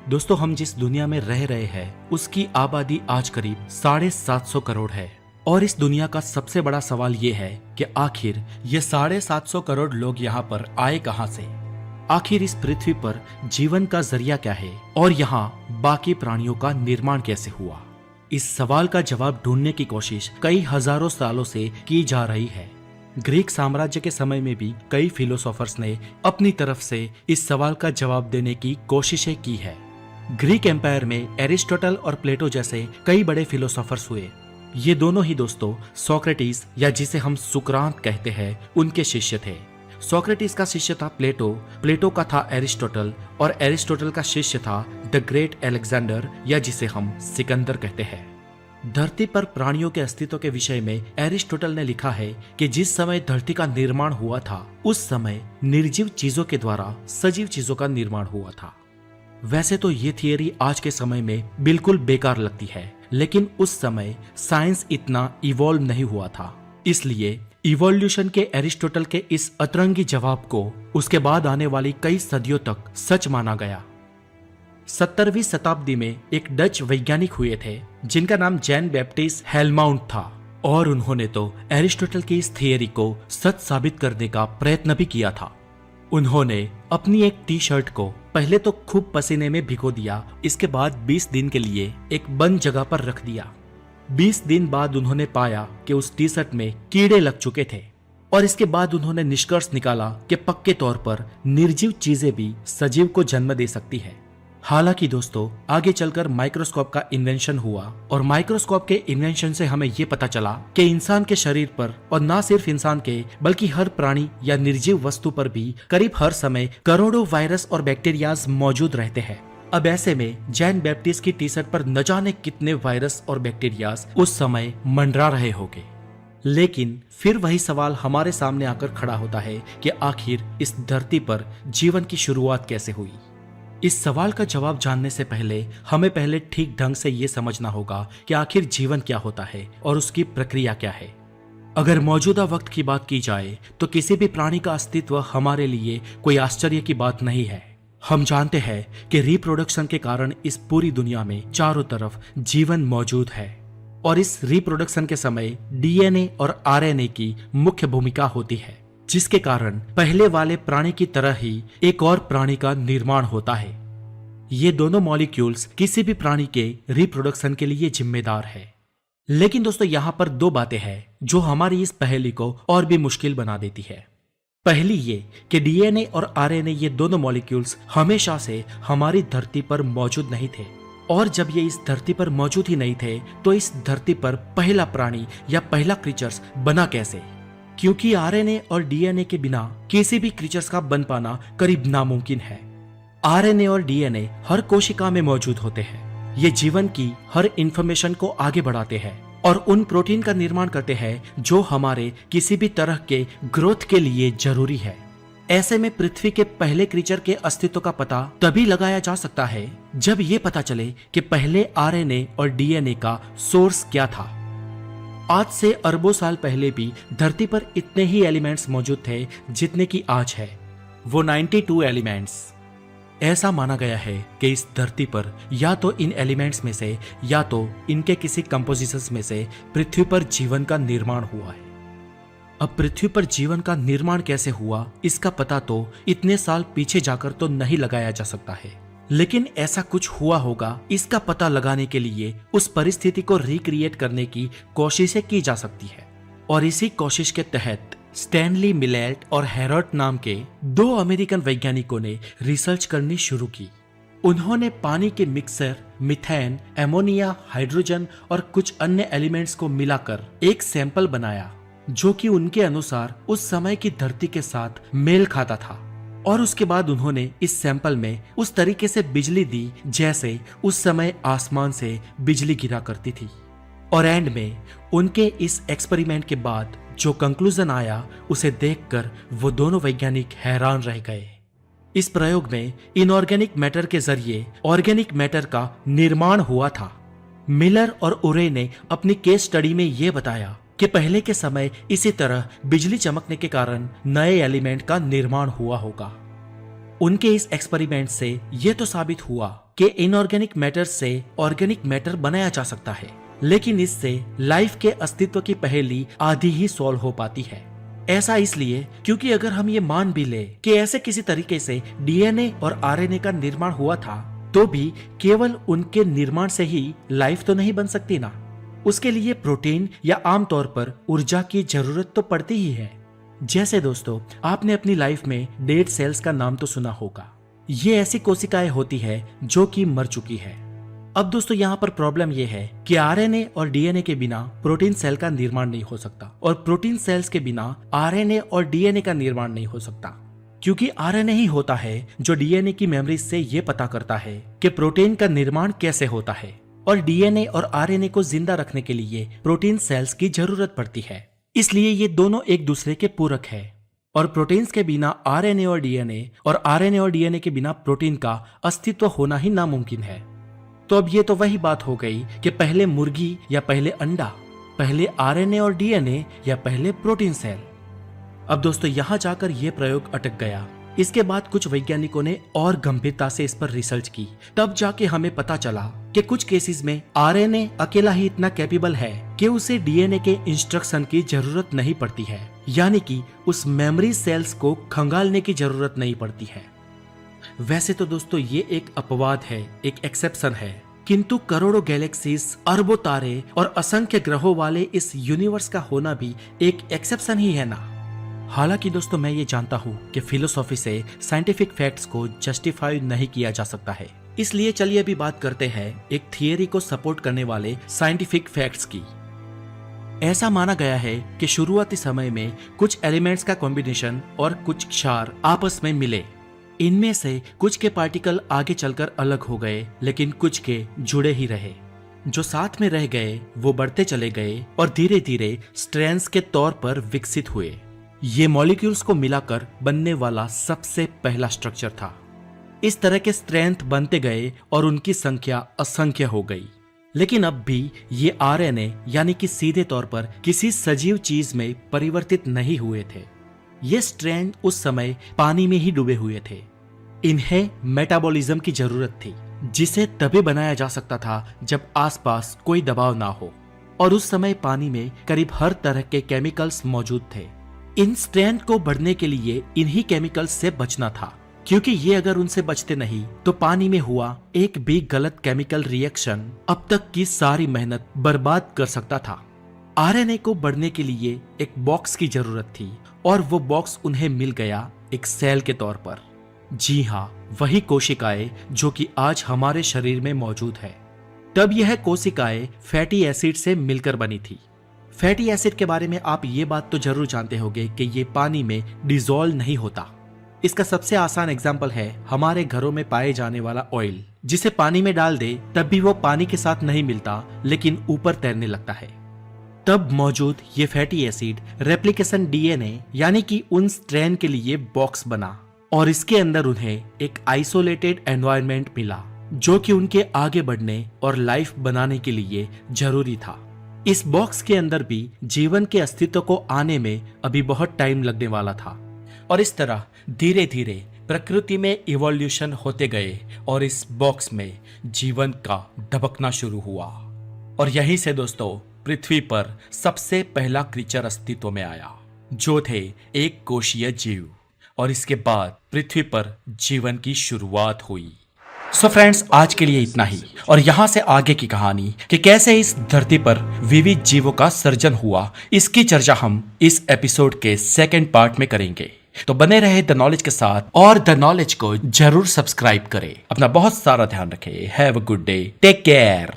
दोस्तों, हम जिस दुनिया में रह रहे हैं उसकी आबादी आज करीब 750 करोड़ है। और इस दुनिया का सबसे बड़ा सवाल ये है कि आखिर ये 750 करोड़ लोग यहाँ पर आए कहाँ से। आखिर इस पृथ्वी पर जीवन का जरिया क्या है और यहाँ बाकी प्राणियों का निर्माण कैसे हुआ। इस सवाल का जवाब ढूंढने की कोशिश कई हजारों सालों से की जा रही है। ग्रीक साम्राज्य के समय में भी कई फिलोसोफर्स ने अपनी तरफ से इस सवाल का जवाब देने की कोशिशें की है। ग्रीक एम्पायर में एरिस्टोटल और प्लेटो जैसे कई बड़े फिलोसोफर्स हुए। ये दोनों ही दोस्तों सोक्रेटिस या जिसे हम सुकरात कहते हैं उनके शिष्य थे। सोक्रेटिस का शिष्य था प्लेटो, प्लेटो का था एरिस्टोटल और एरिस्टोटल का शिष्य था द ग्रेट अलेक्जेंडर या जिसे हम सिकंदर कहते हैं। धरती पर प्राणियों के अस्तित्व के विषय में एरिस्टोटल ने लिखा है कि जिस समय धरती का निर्माण हुआ था उस समय निर्जीव चीजों के द्वारा सजीव चीजों का निर्माण हुआ था। वैसे तो ये थियरी आज के समय में बिल्कुल बेकार लगती है, लेकिन उस समय साइंस इतना इवॉल्व नहीं हुआ था, इसलिए इवोल्यूशन के एरिस्टोटल के इस अतरंगी जवाब को उसके बाद आने वाली कई सदियों तक सच माना गया। 17वीं शताब्दी में एक डच वैज्ञानिक हुए थे जिनका नाम जैन बैप्टिस्ट हेलमाउंट था और उन्होंने तो एरिस्टोटल की इस थियरी को सच साबित करने का प्रयत्न भी किया था। उन्होंने अपनी एक टी शर्ट को पहले तो खूब पसीने में भिगो दिया, इसके बाद 20 दिन के लिए एक बंद जगह पर रख दिया। 20 दिन बाद उन्होंने पाया कि उस टी शर्ट में कीड़े लग चुके थे और इसके बाद उन्होंने निष्कर्ष निकाला कि पक्के तौर पर निर्जीव चीजें भी सजीव को जन्म दे सकती है। हालांकि दोस्तों, आगे चलकर माइक्रोस्कोप का इन्वेंशन हुआ और माइक्रोस्कोप के इन्वेंशन से हमें ये पता चला कि इंसान के शरीर पर और न सिर्फ इंसान के बल्कि हर प्राणी या निर्जीव वस्तु पर भी करीब हर समय करोड़ों वायरस और बैक्टीरियाज मौजूद रहते हैं। अब ऐसे में जैन बैप्टिस्ट की टी शर्ट पर न जाने कितने वायरस और बैक्टीरियाज उस समय मंडरा रहे होंगे। लेकिन फिर वही सवाल हमारे सामने आकर खड़ा होता है कि आखिर इस धरती पर जीवन की शुरुआत कैसे हुई। इस सवाल का जवाब जानने से पहले हमें पहले ठीक ढंग से ये समझना होगा कि आखिर जीवन क्या होता है और उसकी प्रक्रिया क्या है। अगर मौजूदा वक्त की बात की जाए तो किसी भी प्राणी का अस्तित्व हमारे लिए कोई आश्चर्य की बात नहीं है। हम जानते हैं कि रिप्रोडक्शन के कारण इस पूरी दुनिया में चारों तरफ जीवन मौजूद है और इस रिप्रोडक्शन के समय डीएनए और आरएनए की मुख्य भूमिका होती है, जिसके कारण पहले वाले प्राणी की तरह ही एक और प्राणी का निर्माण होता है। ये दोनों मॉलिक्यूल्स किसी भी प्राणी के रिप्रोडक्शन के लिए जिम्मेदार है। लेकिन दोस्तों, यहाँ पर दो बातें हैं जो हमारी इस पहेली को और भी मुश्किल बना देती है। पहली ये कि डीएनए और आरएनए ये दोनों मॉलिक्यूल्स हमेशा से हमारी धरती पर मौजूद नहीं थे और जब ये इस धरती पर मौजूद ही नहीं थे तो इस धरती पर पहला प्राणी या पहला क्रीचर्स बना कैसे? क्योंकि आरएनए और डीएनए के बिना किसी भी क्रीचर्स का बन पाना करीब नामुमकिन है। आरएनए और डीएनए हर कोशिका में मौजूद होते हैं। ये जीवन की हर इंफॉर्मेशन को आगे बढ़ाते हैं और उन प्रोटीन का निर्माण करते हैं जो हमारे किसी भी तरह के ग्रोथ के लिए जरूरी है। ऐसे में पृथ्वी के पहले क्रीचर के अस्तित्व का पता तभी लगाया जा सकता है जब ये पता चले कि पहले आरएनए और डीएनए का सोर्स क्या था। आज से अरबों साल पहले भी धरती पर इतने ही एलिमेंट्स मौजूद थे जितने की आज है, वो 92 एलिमेंट्स। ऐसा माना गया है कि इस धरती पर या तो इन एलिमेंट्स में से या तो इनके किसी कंपोजिशंस में से पृथ्वी पर जीवन का निर्माण हुआ है। अब पृथ्वी पर जीवन का निर्माण कैसे हुआ इसका पता तो इतने साल पीछे जाकर तो नहीं लगाया जा सकता है, लेकिन ऐसा कुछ हुआ होगा इसका पता लगाने के लिए उस परिस्थिति को रिक्रिएट करने की कोशिशें की जा सकती है। और इसी कोशिश के तहत स्टैनली मिलेट और हेरोट नाम के दो अमेरिकन वैज्ञानिकों ने रिसर्च करनी शुरू की। उन्होंने पानी के मिक्सर, मीथेन, एमोनिया, हाइड्रोजन और कुछ अन्य एलिमेंट्स को मिलाकर एक सैंपल बनाया जो कि उनके अनुसार उस समय की धरती के साथ मेल खाता था। और उसके बाद उन्होंने इस सैंपल में उस तरीके से बिजली दी जैसे उस समय आसमान से बिजली गिरा करती थी। और एंड में उनके इस एक्सपेरिमेंट के बाद जो कंक्लूजन आया उसे देखकर वो दोनों वैज्ञानिक हैरान रह गए। इस प्रयोग में इनऑर्गेनिक मैटर के जरिए ऑर्गेनिक मैटर का निर्माण हुआ था। मिलर और उरे ने अपनी केस स्टडी में ये बताया कि पहले के समय इसी तरह बिजली चमकने के कारण नए एलिमेंट का निर्माण हुआ होगा। उनके इस एक्सपेरिमेंट से ये तो साबित हुआ कि इनऑर्गेनिक मैटर से ऑर्गेनिक मैटर बनाया जा सकता है, लेकिन इससे लाइफ के अस्तित्व की पहेली आधी ही सॉल्व हो पाती है। ऐसा इसलिए क्योंकि अगर हम ये मान भी ले कि ऐसे किसी तरीके से डीएनए और आरएनए का निर्माण हुआ था, तो भी केवल उनके निर्माण से ही लाइफ तो नहीं बन सकती ना। उसके लिए प्रोटीन या आमतौर पर ऊर्जा की जरूरत तो पड़ती ही है। जैसे दोस्तों, आपने अपनी लाइफ में डेड सेल्स का नाम तो सुना होगा। ये ऐसी कोशिकाएं होती है जो कि मर चुकी है। अब दोस्तों, यहाँ पर प्रॉब्लम यह है कि आरएनए और डीएनए के बिना प्रोटीन सेल का निर्माण नहीं हो सकता, और प्रोटीन सेल्स के बिना आरएनए और डीएनए का निर्माण नहीं हो सकता, क्योंकि आरएनए ही होता है जो डीएनए की मेमोरी से ये पता करता है कि प्रोटीन का निर्माण कैसे होता है, और डीएनए और आरएनए को जिंदा रखने के लिए प्रोटीन सेल्स की जरूरत पड़ती है। इसलिए ये दोनों एक दूसरे के पूरक है, और प्रोटीन्स के बिना आरएनए और डीएनए, और आरएनए और डीएनए के बिना प्रोटीन का अस्तित्व होना ही नामुमकिन है। तो अब ये तो वही बात हो गई कि पहले मुर्गी या पहले अंडा, पहले आरएनए और डीएनए या पहले प्रोटीन सेल। अब दोस्तों, यहां जाकर यह प्रयोग अटक गया। इसके बाद कुछ वैज्ञानिकों ने और गंभीरता से इस पर रिसर्च की। तब जाके हमें पता चला कि कुछ केसेस में आरएनए अकेला ही इतना कैपेबल है कि उसे डीएनए के इंस्ट्रक्शन की जरूरत नहीं पड़ती है, यानी कि उस मेमोरी सेल्स को खंगालने की जरूरत नहीं पड़ती है। वैसे तो दोस्तों, ये एक अपवाद है, एक एक्सेप्शन है, किंतु करोड़ों गैलेक्सीज, अरबों तारे और असंख्य ग्रहों वाले इस यूनिवर्स का होना भी एक एक्सेप्शन ही है ना। हालांकि दोस्तों, मैं ये जानता हूँ कि फिलोसॉफी से साइंटिफिक फैक्ट्स को जस्टिफाई नहीं किया जा सकता है, इसलिए चलिए अभी बात करते हैं एक थियरी को सपोर्ट करने वाले साइंटिफिक फैक्ट्स की। ऐसा माना गया है कि शुरुआती समय में कुछ एलिमेंट्स का कॉम्बिनेशन और कुछ क्षार आपस में मिले। इनमें से कुछ के पार्टिकल आगे चलकर अलग हो गए, लेकिन कुछ के जुड़े ही रहे। जो साथ में रह गए वो बढ़ते चले गए और धीरे धीरे स्ट्रैंड्स के तौर पर विकसित हुए। ये मॉलिक्यूल्स को मिलाकर बनने वाला सबसे पहला स्ट्रक्चर था। इस तरह के स्ट्रैंड बनते गए और उनकी संख्या असंख्य हो गई। लेकिन अब भी ये आरएनए यानी कि सीधे तौर पर किसी सजीव चीज में परिवर्तित नहीं हुए थे। ये स्ट्रैंड उस समय पानी में ही डूबे हुए थे। इन्हें मेटाबॉलिज्म की जरूरत थी, जिसे तभी बनाया जा सकता था जब आसपास कोई दबाव ना हो, और उस समय पानी में करीब हर तरह के केमिकल्स मौजूद थे। इन स्ट्रैंड को बढ़ने के लिए इन्हीं केमिकल्स से बचना था, क्योंकि ये अगर उनसे बचते नहीं तो पानी में हुआ एक भी गलत केमिकल रिएक्शन अब तक की सारी मेहनत बर्बाद कर सकता था। आरएनए को बढ़ने के लिए एक बॉक्स की जरूरत थी, और वो बॉक्स उन्हें मिल गया एक सेल के तौर पर। जी हाँ, वही कोशिकाएं जो कि आज हमारे शरीर में मौजूद है। तब यह कोशिकाएं फैटी एसिड से मिलकर बनी थी। फैटी एसिड के बारे में आप ये बात तो जरूर जानते होंगे कि ये पानी में डिसॉल्व नहीं होता। इसका सबसे आसान एग्जाम्पल है हमारे घरों में पाए जाने वाला ऑयल, जिसे पानी में डाल दे तब भी वो पानी के साथ नहीं मिलता, लेकिन ऊपर तैरने लगता है। तब मौजूद ये फैटी एसिड रेप्लिकेशन डीएनए यानी कि उन स्ट्रैंड के लिए बॉक्स बना, और इसके अंदर उन्हें एक आइसोलेटेड एनवायरनमेंट मिला, जो कि उनके आगे बढ़ने और लाइफ बनाने के लिए जरूरी था। इस बॉक्स के अंदर भी जीवन के अस्तित्व को आने में अभी बहुत टाइम लगने वाला था, और इस तरह धीरे धीरे प्रकृति में इवोल्यूशन होते गए और इस बॉक्स में जीवन का धबकना शुरू हुआ। और यहीं से दोस्तों पृथ्वी पर सबसे पहला क्रीचर अस्तित्व में आया, जो थे एक कोशीय जीव, और इसके बाद पृथ्वी पर जीवन की शुरुआत हुई। सो फ्रेंड्स, आज के लिए इतना ही, और यहाँ से आगे की कहानी कि कैसे इस धरती पर विविध जीवों का सर्जन हुआ, इसकी चर्चा हम इस एपिसोड के सेकंड पार्ट में करेंगे। तो बने रहे द नॉलेज के साथ, और द नॉलेज को जरूर सब्सक्राइब करें। अपना बहुत सारा ध्यान रखें। Have a good day, take care.